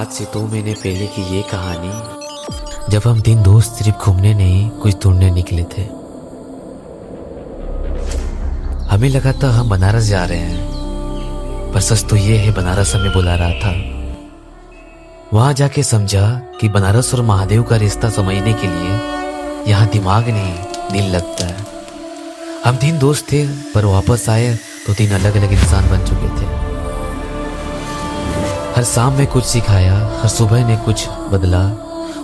आज से 2 महीने पहले की ये कहानी, जब हम 3 दोस्त सिर्फ घूमने नहीं कुछ ढूंढने निकले थे। हमें लगा था हम बनारस जा रहे हैं, पर सच तो ये है बनारस हमें बुला रहा था। वहां जाके समझा कि बनारस और महादेव का रिश्ता समझने के लिए यहाँ दिमाग नहीं दिल लगता है। हम 3 दोस्त थे, पर वापस आए तो 3 अलग अलग इंसान बन चुके थे। हर शाम में कुछ सिखाया, हर सुबह ने कुछ बदला,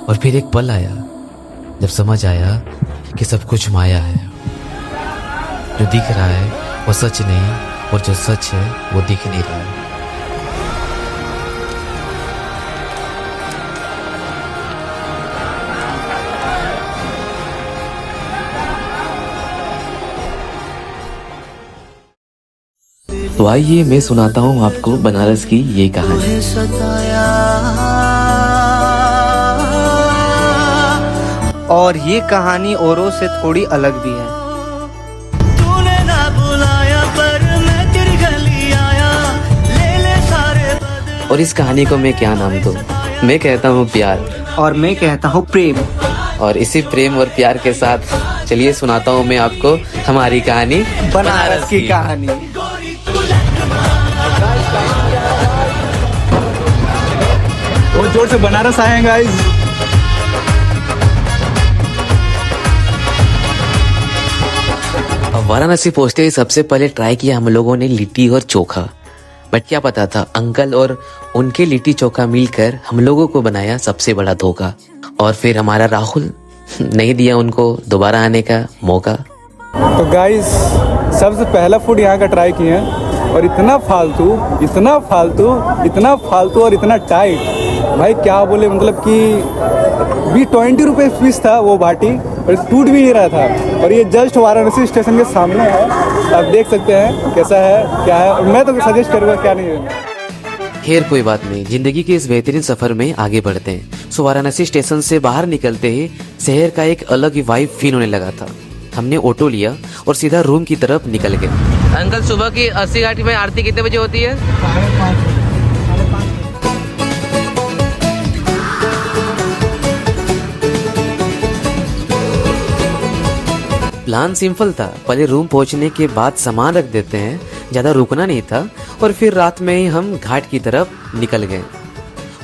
और फिर एक पल आया जब समझ आया कि सब कुछ माया है। जो दिख रहा है वो सच नहीं, और जो सच है वो दिख नहीं रहा है। तो आइए मैं सुनाता हूँ आपको बनारस की ये कहानी। और ये कहानी औरों से थोड़ी अलग भी है। तूने ना बुलाया पर मैं तेरी गली आया, ले सारे। और इस कहानी को मैं क्या नाम दूं? मैं कहता हूँ प्यार, और मैं कहता हूँ प्रेम। और इसी प्रेम और प्यार के साथ चलिए सुनाता हूँ मैं आपको हमारी कहानी, बनारस की कहानी। बहुत जोर से बनारस आए हैं गाइस। वाराणसी पहुंचते ही सबसे पहले ट्राई किया हम लोगों ने लिट्टी और चोखा। बट क्या पता था, अंकल और उनके लिट्टी चोखा मिलकर हम लोगों को बनाया सबसे बड़ा धोखा। और फिर हमारा राहुल नहीं दिया उनको दोबारा आने का मौका। तो गाइस सबसे पहला फूड यहाँ का ट्राई किए हैं, और इतना फालतू इतना फालतू इतना फालतू और इतना टाइट, भाई क्या बोले। मतलब कि भी 20 रुपये पीस था वो बाटी, और टूट भी नहीं रहा था। और ये जस्ट वाराणसी स्टेशन के सामने है, आप देख सकते हैं कैसा है क्या है। और मैं तो सजेस्ट करूँगा, क्या नहीं है। खैर कोई बात नहीं, जिंदगी के इस बेहतरीन सफर में आगे बढ़ते हैं। सो वाराणसी स्टेशन से बाहर निकलते ही शहर का एक अलग ही वाइब फील होने लगा था। हमने ऑटो लिया और सीधा रूम की तरफ निकल गए। अंकल, सुबह की 80 घाटी में आरती कितने बजे होती है? 5:30। प्लान सिंपल था, पहले रूम पहुंचने के बाद सामान रख देते हैं, ज्यादा रुकना नहीं था। और फिर रात में ही हम घाट की तरफ निकल गए।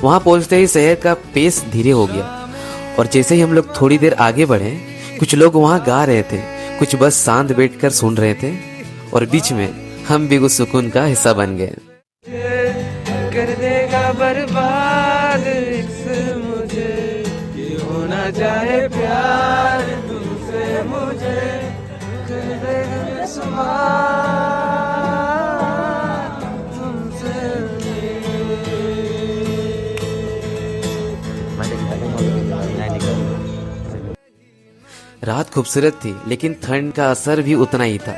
वहां पहुंचते ही शहर का पेस धीरे हो गया, और जैसे ही हम लोग थोड़ी देर आगे बढ़े, कुछ लोग वहां गा रहे थे, कुछ बस शांत बैठकर सुन रहे थे, और बीच में हम भी उस सुकून का हिस्सा बन गए। कर देगा बर्बाद मुझे, ये होना चाहे प्यार तुमसे मुझे, कर देगा तुमसे। रात खूबसूरत थी, लेकिन ठंड का असर भी उतना ही था।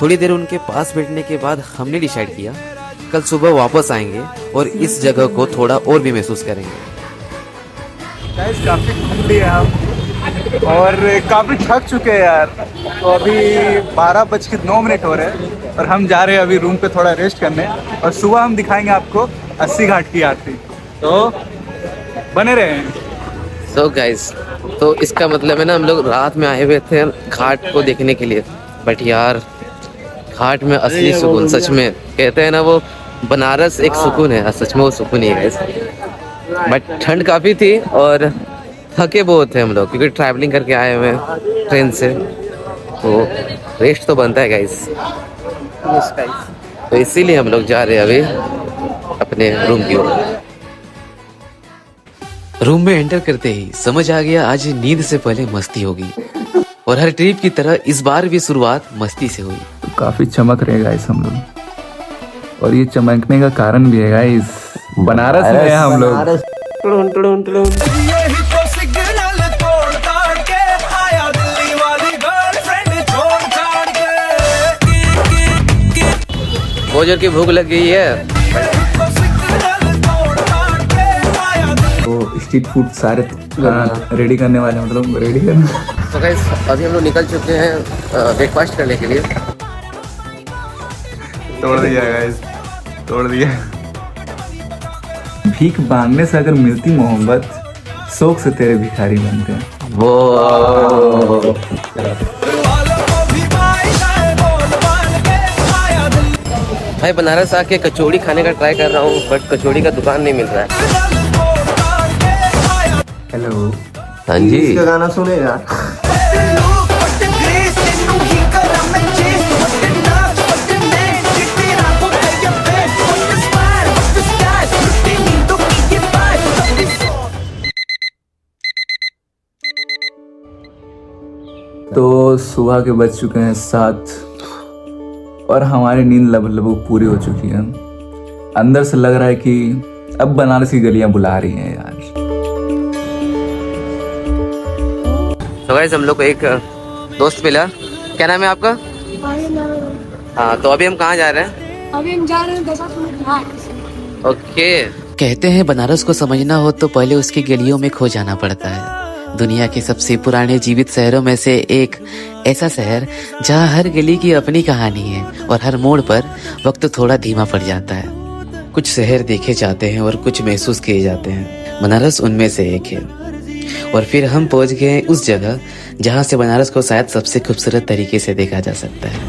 थोड़ी देर उनके पास बैठने के बाद हमने डिसाइड किया कल सुबह वापस आएंगे और इस जगह को थोड़ा और भी महसूस करेंगे। गाइस काफी ठंडी है हम, और काफी थक चुके हैं यार। तो अभी 12:09 हो रहे हैं, और हम जा रहे हैं अभी रूम पे थोड़ा रेस्ट करने। और सुबह हम दिखाएंगे आपको 80 घाट की आरती, तो बने रहे। सो गाइस, तो इसका मतलब है ना, हम लोग रात में आए हुए थे घाट को देखने के लिए। बट यार घाट में असली सुकून, सच में कहते हैं ना वो बनारस एक सुकून है, सच में वो सुकून ही है गाइस। बट ठंड काफ़ी थी और थके बहुत थे हम लोग, क्योंकि ट्रैवलिंग करके आए हुए हैं ट्रेन से, तो रेस्ट तो बनता है गाइस। तो इसीलिए हम लोग जा रहे हैं अभी अपने रूम की ओर। रूम में एंटर करते ही समझ आ गया आज नींद से पहले मस्ती होगी, और हर ट्रिप की तरह इस बार भी शुरुआत मस्ती से हुई। तो काफी चमक रहे गाइस हम लोग, और ये चमकने का कारण भी है गाइस, बनारस में है हम लोग। बहुत जोर की भूख लग गई है। तो स्ट्रीट फूड सारे रेडी करने वाले, मतलब रेडी करने। तो गाइस अभी हम लोग निकल चुके हैं ब्रेकफास्ट करने के लिए। तोड़ दिया गाइस, तोड़ दिया। भीख मांगने से अगर मिलती मोहब्बत, शौक से तेरे भिखारी बनते हैं। वो भाई बनारस आके कचौड़ी खाने का ट्राई कर रहा हूँ, बट कचौड़ी का दुकान नहीं मिल रहा है। हेलो, हाँ जी, इसका गाना सुनेगा। तो सुबह के बज चुके हैं 7 और हमारी नींद लगभग पूरी हो चुकी है। अंदर से लग रहा है कि अब बनारस की गलियां बुला रही हैं यार। तो गाइस हम लोग को एक दोस्त मिला। क्या नाम है आपका? हाँ, तो अभी हम कहाँ जा रहे हैं? अभी हम जा रहे हैं दशाश्वमेध घाट। ओके। कहते हैं बनारस को समझना हो तो पहले उसकी गलियों में खो जाना पड़ता है। दुनिया के सबसे पुराने जीवित शहरों में से एक ऐसा शहर जहाँ हर गली की अपनी कहानी है और हर मोड़ पर वक्त थोड़ा धीमा पड़ जाता है। कुछ शहर देखे जाते हैं और कुछ महसूस किए जाते हैं। बनारस उनमें से एक है। और फिर हम पहुंच गए उस जगह जहाँ से बनारस को शायद सबसे खूबसूरत तरीके से देखा जा सकता है।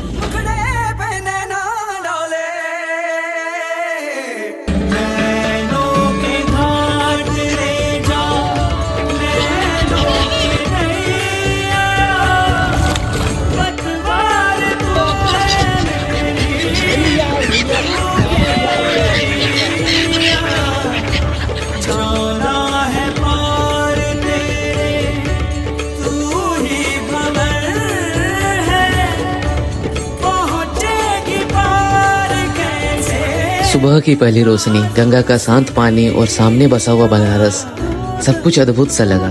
सुबह की पहली रोशनी, गंगा का शांत पानी और सामने बसा हुआ बनारस, सब कुछ अद्भुत सा लगा।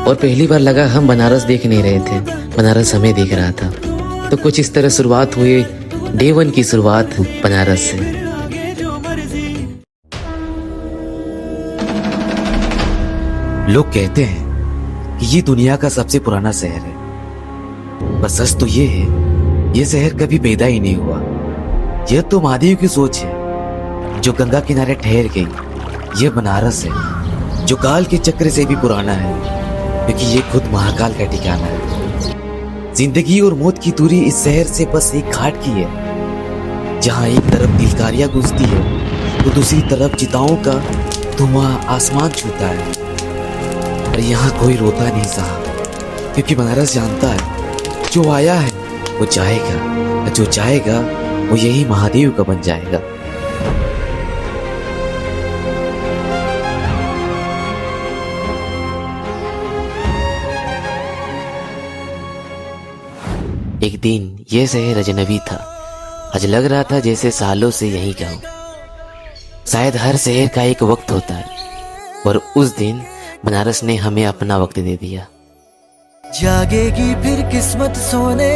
और पहली बार लगा हम बनारस देख नहीं रहे थे, बनारस हमें देख रहा था। तो कुछ इस तरह शुरुआत हुई डे 1 की शुरुआत बनारस से। लोग कहते हैं कि ये दुनिया का सबसे पुराना शहर है। बस सच तो ये है, ये शहर कभी पैदा ही नहीं हुआ। यह तो महादेव की सोच है जो गंगा किनारे ठहर गई। ये बनारस है जो काल के चक्र से भी पुराना है, क्योंकि ये खुद महाकाल का ठिकाना है। जिंदगी और मौत की दूरी इस शहर से बस एक घाट की है, जहाँ एक तरफ तिलकारियां गूंजती है तो दूसरी तरफ चिताओं का धुआं आसमान छूता है। और यहाँ कोई रोता नहीं सहा, क्योंकि बनारस जानता है जो आया है वो जाएगा, जो जाएगा वो यही महादेव का बन जाएगा। एक दिन ये शहर अजनबी था। आज लग रहा था जैसे सालों से यहीं का हूं। शायद हर शहर का एक वक्त होता है, और उस दिन बनारस ने हमें अपना वक्त दे दिया। जागेगी फिर किस्मत सोने,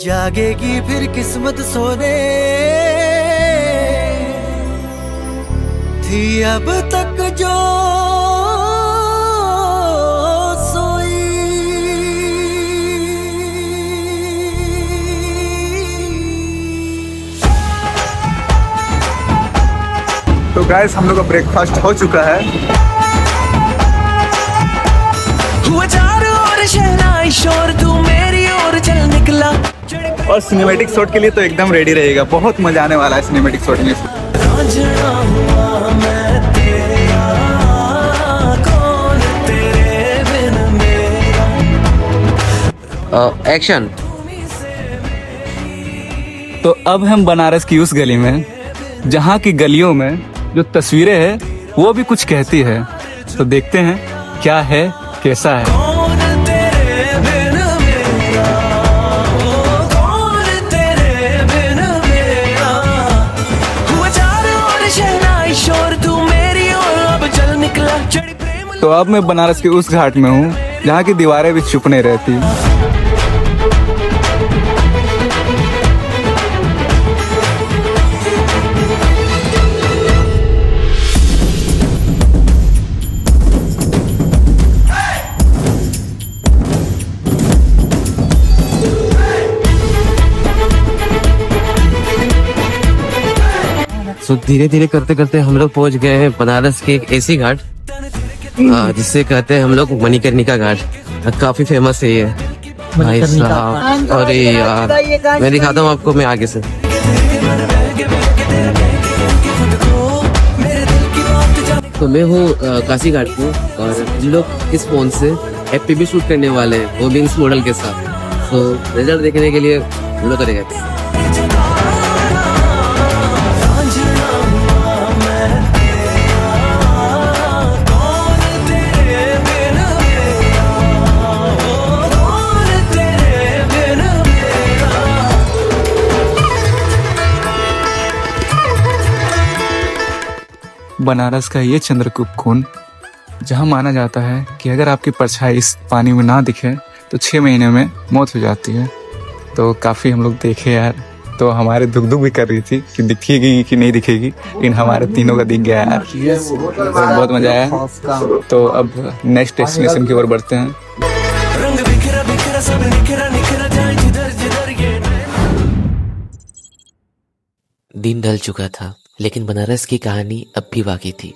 जागेगी फिर किस्मत सोने, थी अब तक जो सोई। तो गाइस हम लोग का ब्रेकफास्ट हो चुका है। हुआ चारों ओर शहनाई शोर, तू मेरी ओर चल निकला। और सिनेमैटिक शॉट के लिए तो एकदम रेडी रहेगा। बहुत मजा आने वाला है सिनेमैटिक शॉट में। एक्शन। तो अब हम बनारस की उस गली में जहाँ की गलियों में जो तस्वीरें हैं वो भी कुछ कहती है। तो देखते हैं क्या है, कैसा है। तो अब मैं बनारस के उस घाट में हूँ जहाँ की दीवारें भी चुप नहीं रहती। तो धीरे धीरे करते करते हम लोग पहुंच गए हैं बनारस के एक ऐसी घाट जिससे कहते हैं हम लोग मणिकर्णिका घाट। काफी फेमस है ये भाई साहब। अरे यार मैं दिखाता हूँ आपको, मैं आगे से। तो मैं हूँ काशी घाट को, और हम लोग इस फोन से एफ भी शूट करने वाले हैं, वो भी इस मॉडल के साथ। तो रिजल्ट देखने के लिए हम लोग करेंगे। बनारस का ये चंद्रकूप कुंड, जहाँ माना जाता है कि अगर आपकी परछाई इस पानी में ना दिखे तो 6 महीने में मौत हो जाती है। तो काफ़ी हम लोग देखे यार, तो हमारे दुख भी कर रही थी कि दिखेगी कि नहीं दिखेगी, लेकिन हमारे तीनों का दिख गया यार। तो बहुत मजा आया। तो अब नेक्स्ट डेस्टिनेशन की ओर बढ़ते हैं। दिन ढल चुका था, लेकिन बनारस की कहानी अब भी बाकी थी।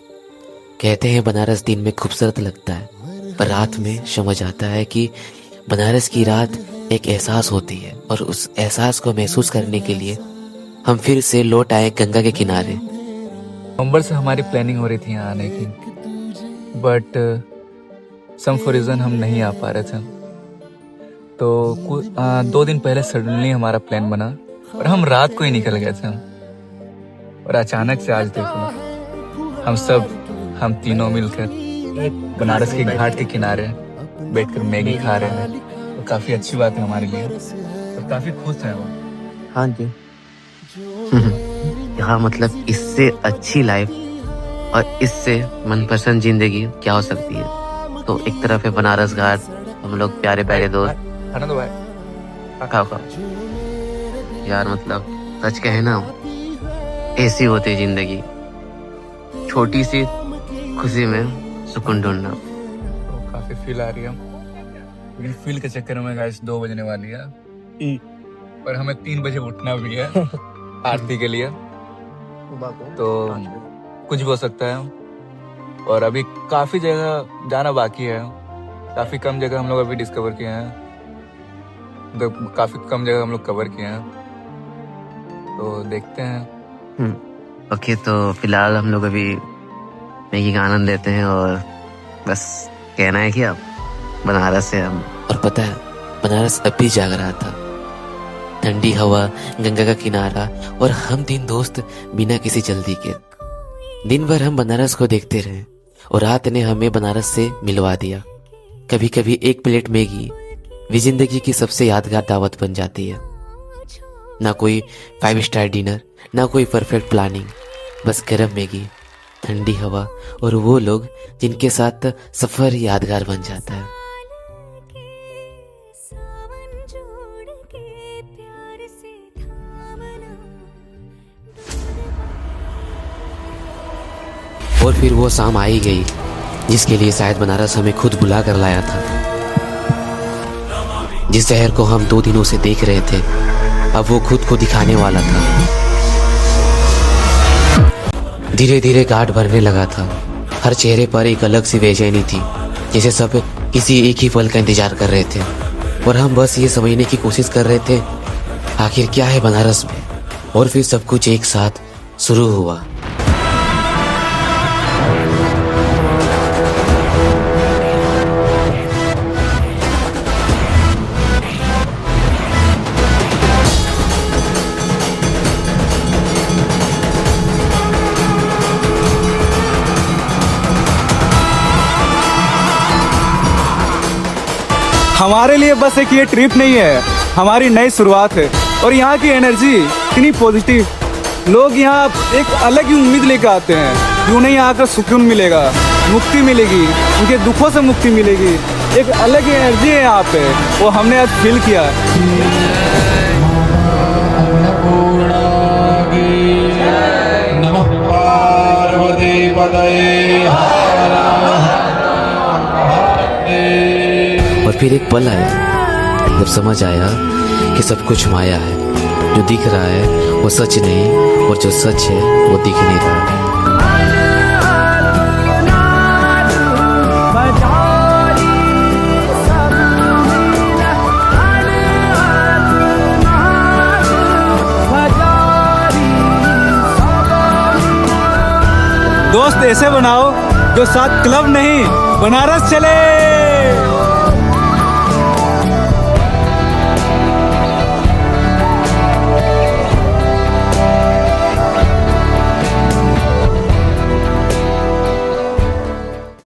कहते हैं बनारस दिन में खूबसूरत लगता है, पर रात में समझ आता है कि बनारस की रात एक एहसास होती है, और उस एहसास को महसूस करने के लिए हम फिर से लौट आए गंगा के किनारे। नवंबर से हमारी प्लानिंग हो रही थी यहाँ आने की, बट सम फॉर रीज़न हम नहीं आ पा रहे थे। तो 2 दिन पहले सडनली हमारा प्लान बना और हम रात को ही निकल गए थे। और अचानक से आज देखो हम तीनों मिलकर बनारस के घाट के किनारे बैठकर मैगी खा रहे हैं। तो काफी अच्छी बात है हमारे लिए, तो काफी खुश हैं वो। हाँ जी। यहाँ मतलब इससे अच्छी लाइफ और इससे मनपसंद जिंदगी क्या हो सकती है। तो एक तरफ है बनारस घाट, हम लोग प्यारे प्यारे दोस्त। खाओ यार, मतलब सच कहे ना, ऐसी होती जिंदगी, छोटी सी खुशी में सुकून ढूंढना। तो काफी फील आ रही है, लेकिन फील के चक्कर में गाइस 2 बजने वाली है और हमें 3 बजे उठना भी है आरती के लिए। तो कुछ भी हो सकता है, और अभी काफी जगह जाना बाकी है। काफी कम जगह हम लोग अभी डिस्कवर किए हैं, तो काफी कम जगह हम लोग कवर किए हैं। तो देखते हैं। ओके, तो फिलहाल हम लोग अभी मैगी का आनंद लेते हैं, और बस कहना है कि अब बनारस से हम। और पता है, बनारस अब भी जाग रहा था। ठंडी हवा, गंगा का किनारा, और हम 3 दोस्त बिना किसी जल्दी के। दिन भर हम बनारस को देखते रहे, और रात ने हमें बनारस से मिलवा दिया। कभी कभी एक प्लेट मैगी भी जिंदगी की सबसे यादगार दावत बन जाती है। ना कोई 5 स्टार डिनर, ना कोई परफेक्ट प्लानिंग, बस गरम मैगी, ठंडी हवा, और वो लोग जिनके साथ सफर यादगार बन जाता है। और फिर वो शाम आ ही गई जिसके लिए शायद बनारस हमें खुद बुला कर लाया था। जिस शहर को हम 2 दिनों से देख रहे थे, अब वो खुद को दिखाने वाला था। धीरे धीरे घाट भरने लगा था। हर चेहरे पर एक अलग सी बेचैनी थी, जैसे सब किसी एक ही पल का इंतजार कर रहे थे। और हम बस ये समझने की कोशिश कर रहे थे आखिर क्या है बनारस में। और फिर सब कुछ एक साथ शुरू हुआ। हमारे लिए बस एक ये ट्रिप नहीं है, हमारी नई शुरुआत है। और यहाँ की एनर्जी इतनी पॉजिटिव, लोग यहाँ एक अलग ही उम्मीद लेकर आते हैं। यूँ नहीं आकर सुकून मिलेगा, मुक्ति मिलेगी, उनके दुखों से मुक्ति मिलेगी। एक अलग ही एनर्जी है यहाँ पे, वो हमने आज फील किया। और फिर एक पल आया जब समझ आया कि सब कुछ माया है। जो दिख रहा है वो सच नहीं, और जो सच है वो दिख नहीं रहा है। दोस्त ऐसे बनाओ जो साथ क्लब नहीं बनारस चले।